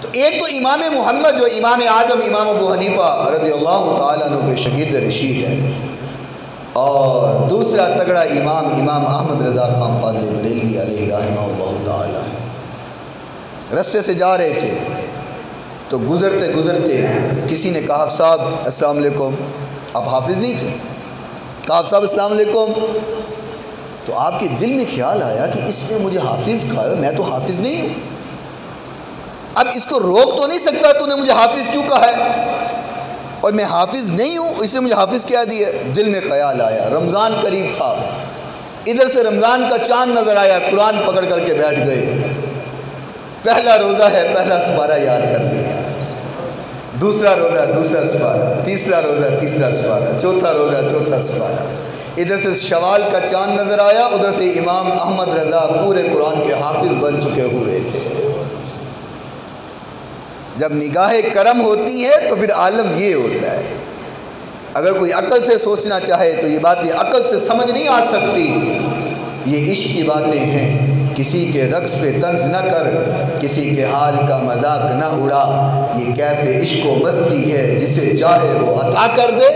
تو ایک تو امام محمد جو امام اعظم امام ابو حنیفہ رضی اللہ تعالیٰ عنہ کے شاگرد رشید ہے، اور دوسرا تگڑا امام احمد رضا خان فاضل بریلوی علیہ رحمہ اللہ تعالیٰ ہے۔ رستے سے جا رہے تھے تو گزرتے گزرتے کسی نے کہا صاحب السلام علیکم، آپ حافظ نہیں تھے، کہا صاحب السلام علیکم، تو آپ کے دل میں خیال آیا کہ اس نے مجھے حافظ کہا ہے، میں تو حافظ نہیں ہوں، اب اس کو روک تو نہیں سکتا تو نے مجھے حافظ کیوں کہا ہے، اور میں حافظ نہیں ہوں اس نے مجھے حافظ کیا دیا۔ دل میں خیال آیا، رمضان قریب تھا، ادھر سے رمضان کا چاند نظر آیا، قرآن پکڑ کر کے بیٹھ گئے، پہلا روزہ ہے پہلا سپارہ یاد کر لیا، دوسرا روزہ دوسرا سپارہ، تیسرا روزہ تیسرا سپارہ، چوتھا روزہ چوتھا سپارہ، ادھر سے شوال کا چاند نظر آیا، ادھر سے امام احمد رضا پورے قرآن کے حافظ بن چکے ہوئے تھے۔ جب نگاہ کرم ہوتی ہے تو پھر عالم یہ ہوتا ہے، اگر کوئی عقل سے سوچنا چاہے تو یہ باتیں عقل سے سمجھ نہیں آ سکتی، یہ عشق کی باتیں ہیں۔ کسی کے رقص پہ طنز نہ کر، کسی کے حال کا مذاق نہ اڑا، یہ کیف عشق و مستی ہے، جسے چاہے وہ عطا کر دے۔